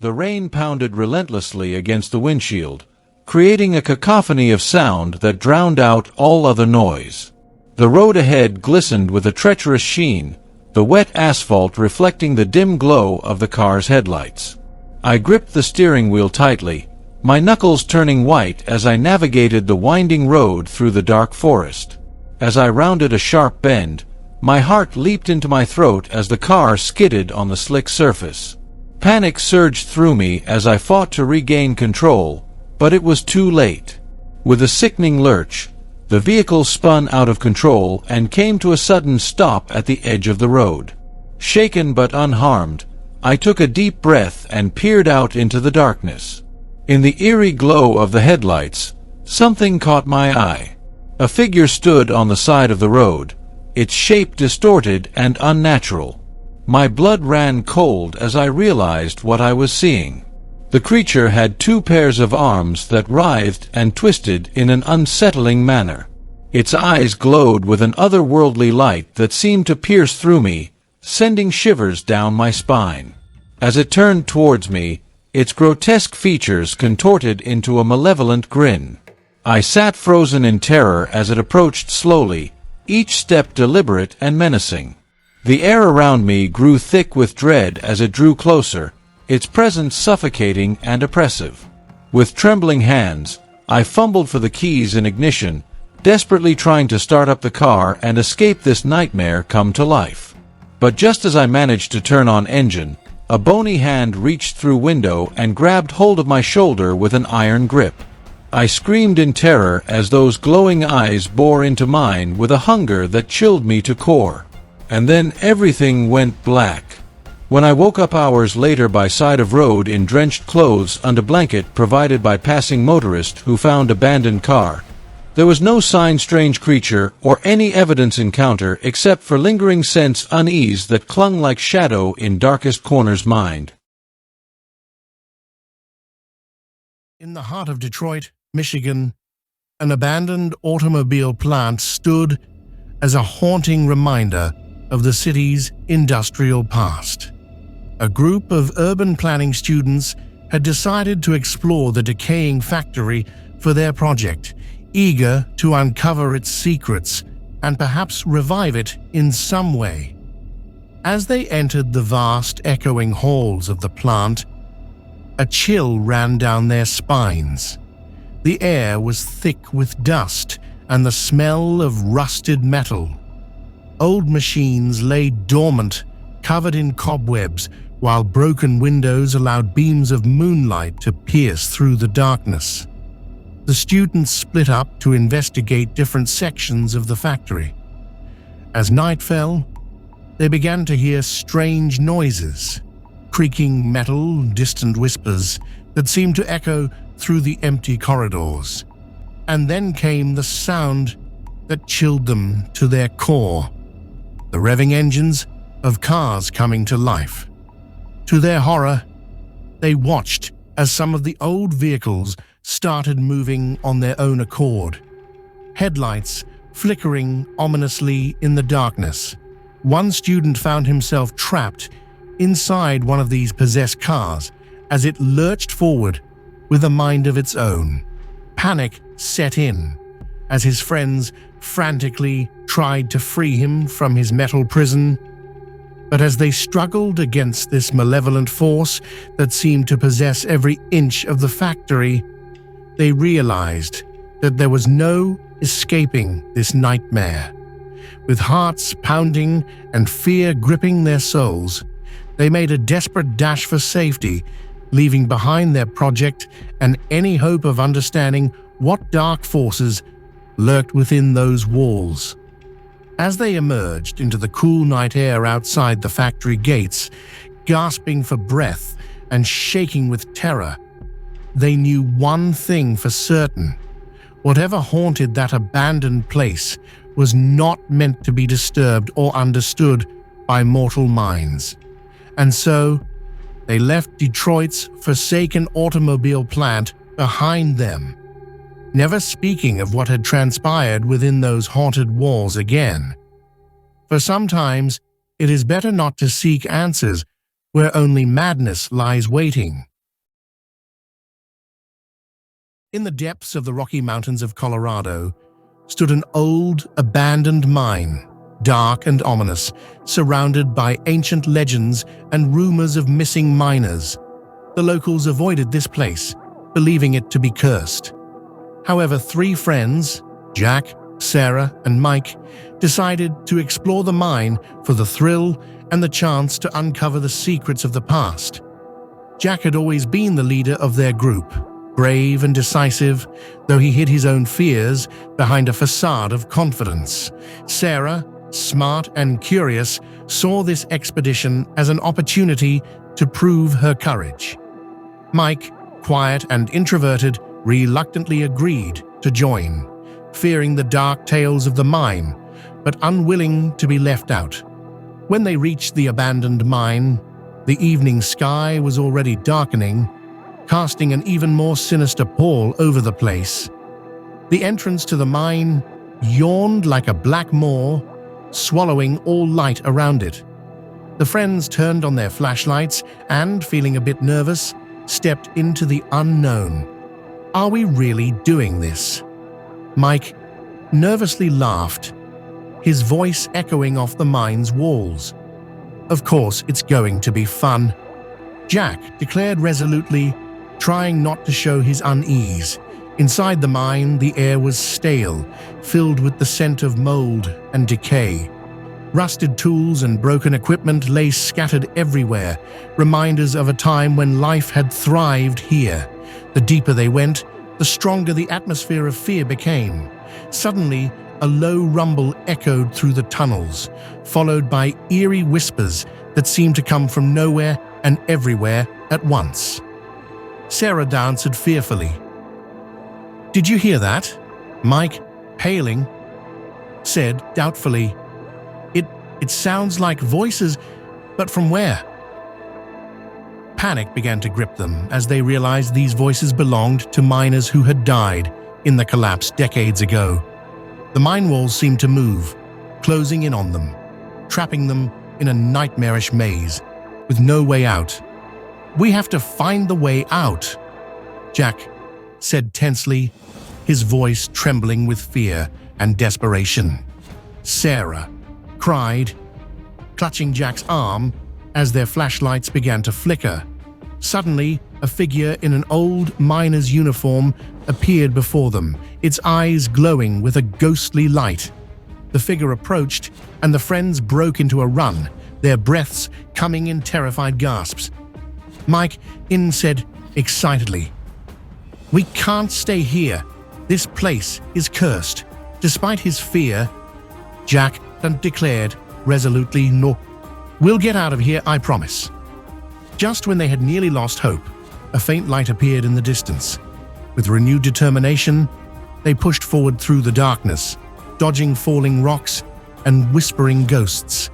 The rain pounded relentlessly against the windshield, creating a cacophony of sound that drowned out all other noise. The road ahead glistened with a treacherous sheen, the wet asphalt reflecting the dim glow of the car's headlights. I gripped the steering wheel tightly, my knuckles turning white as I navigated the winding road through the dark forest. As I rounded a sharp bend, my heart leaped into my throat as the car skidded on the slick surface. Panic surged through me as I fought to regain control, but it was too late. With a sickening lurch, the vehicle spun out of control and came to a sudden stop at the edge of the road. Shaken but unharmed, I took a deep breath and peered out into the darkness. In the eerie glow of the headlights, something caught my eye. A figure stood on the side of the road, its shape distorted and unnatural. My blood ran cold as I realized what I was seeing. The creature had two pairs of arms that writhed and twisted in an unsettling manner. Its eyes glowed with an otherworldly light that seemed to pierce through me, sending shivers down my spine. As it turned towards me, its grotesque features contorted into a malevolent grin. I sat frozen in terror as it approached slowly, each step deliberate and menacing. The air around me grew thick with dread as it drew closer, its presence suffocating and oppressive. With trembling hands, I fumbled for the keys and ignition, desperately trying to start up the car and escape this nightmare come to life. But just as I managed to turn on engine, a bony hand reached through window and grabbed hold of my shoulder with an iron grip. I screamed in terror as those glowing eyes bore into mine with a hunger that chilled me to core. And then everything went black. When I woke up hours later by side of road in drenched clothes under blanket provided by passing motorist who found abandoned car, there was no sign strange creature or any evidence encounter except for lingering sense unease that clung like shadow in darkest corners mind. In the heart of Detroit, Michigan, an abandoned automobile plant stood as a haunting reminder of the city's industrial past. A group of urban planning students had decided to explore the decaying factory for their project, eager to uncover its secrets and perhaps revive it in some way. As they entered the vast, echoing halls of the plant, a chill ran down their spines. The air was thick with dust and the smell of rusted metal. Old machines lay dormant, covered in cobwebs, while broken windows allowed beams of moonlight to pierce through the darkness. The students split up to investigate different sections of the factory. As night fell, they began to hear strange noises, creaking metal, distant whispers that seemed to echo through the empty corridors. And then came the sound that chilled them to their core, the revving engines of cars coming to life. To their horror, they watched as some of the old vehicles started moving on their own accord, headlights flickering ominously in the darkness. One student found himself trapped inside one of these possessed cars as it lurched forward with a mind of its own. Panic set in as his friends frantically tried to free him from his metal prison. But as they struggled against this malevolent force that seemed to possess every inch of the factory, they realized that there was no escaping this nightmare. With hearts pounding and fear gripping their souls, they made a desperate dash for safety, leaving behind their project and any hope of understanding what dark forces lurked within those walls. As they emerged into the cool night air outside the factory gates, gasping for breath and shaking with terror, they knew one thing for certain. Whatever haunted that abandoned place was not meant to be disturbed or understood by mortal minds. And so, they left Detroit's forsaken automobile plant behind them, never speaking of what had transpired within those haunted walls again. For sometimes, it is better not to seek answers where only madness lies waiting. In the depths of the Rocky Mountains of Colorado stood an old, abandoned mine, dark and ominous, surrounded by ancient legends and rumors of missing miners. The locals avoided this place, believing it to be cursed. However, three friends, Jack, Sarah, and Mike, decided to explore the mine for the thrill and the chance to uncover the secrets of the past. Jack had always been the leader of their group, brave and decisive, though he hid his own fears behind a facade of confidence. Sarah, smart and curious, saw this expedition as an opportunity to prove her courage. Mike, quiet and introverted, reluctantly agreed to join, fearing the dark tales of the mine, but unwilling to be left out. When they reached the abandoned mine, the evening sky was already darkening, casting an even more sinister pall over the place. The entrance to the mine yawned like a black maw, swallowing all light around it. The friends turned on their flashlights and, feeling a bit nervous, stepped into the unknown. Are we really doing this? Mike nervously laughed, his voice echoing off the mine's walls. Of course, it's going to be fun, Jack declared resolutely, trying not to show his unease. Inside the mine, the air was stale, filled with the scent of mold and decay. Rusted tools and broken equipment lay scattered everywhere, reminders of a time when life had thrived here. The deeper they went, the stronger the atmosphere of fear became. Suddenly, a low rumble echoed through the tunnels, followed by eerie whispers that seemed to come from nowhere and everywhere at once. Sarah answered fearfully. "Did you hear that?" Mike, paling, said doubtfully. It sounds like voices, but from where? Panic began to grip them as they realized these voices belonged to miners who had died in the collapse decades ago. The mine walls seemed to move, closing in on them, trapping them in a nightmarish maze, with no way out. "We have to find the way out," Jack said tensely, his voice trembling with fear and desperation. Sarah cried, clutching Jack's arm as their flashlights began to flicker. Suddenly, a figure in an old miner's uniform appeared before them, its eyes glowing with a ghostly light. The figure approached, and the friends broke into a run, their breaths coming in terrified gasps. Mike said excitedly, "We can't stay here. This place is cursed." Despite his fear, Jack declared resolutely, "No, we'll get out of here, I promise." Just when they had nearly lost hope, a faint light appeared in the distance. With renewed determination, they pushed forward through the darkness, dodging falling rocks and whispering ghosts.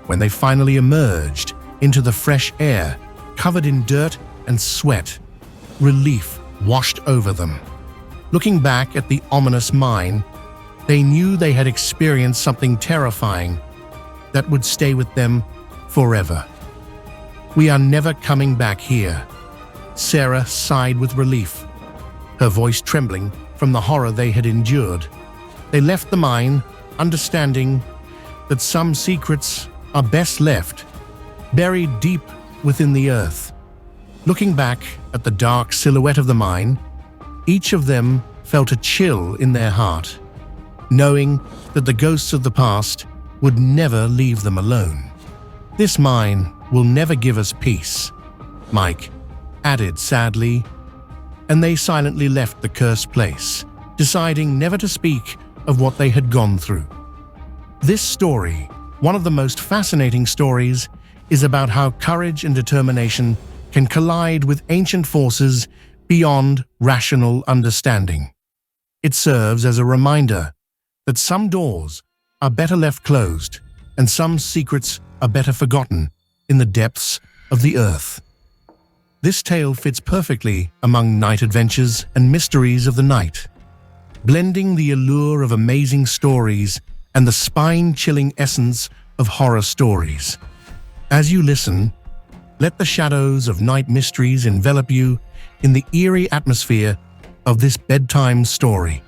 When they finally emerged into the fresh air, covered in dirt and sweat, relief washed over them. Looking back at the ominous mine, they knew they had experienced something terrifying that would stay with them forever. "We are never coming back here," Sarah sighed with relief, her voice trembling from the horror they had endured. They left the mine, understanding that some secrets are best left buried deep within the earth. Looking back at the dark silhouette of the mine, each of them felt a chill in their heart, knowing that the ghosts of the past would never leave them alone. "This mine will never give us peace," Mike added sadly, and they silently left the cursed place, deciding never to speak of what they had gone through. This story, one of the most fascinating stories, is about how courage and determination can collide with ancient forces beyond rational understanding. It serves as a reminder that some doors are better left closed and some secrets are better forgotten in the depths of the earth. This tale fits perfectly among night adventures and mysteries of the night, blending the allure of amazing stories and the spine-chilling essence of horror stories. As you listen, Let the shadows of night mysteries envelop you in the eerie atmosphere of this bedtime story.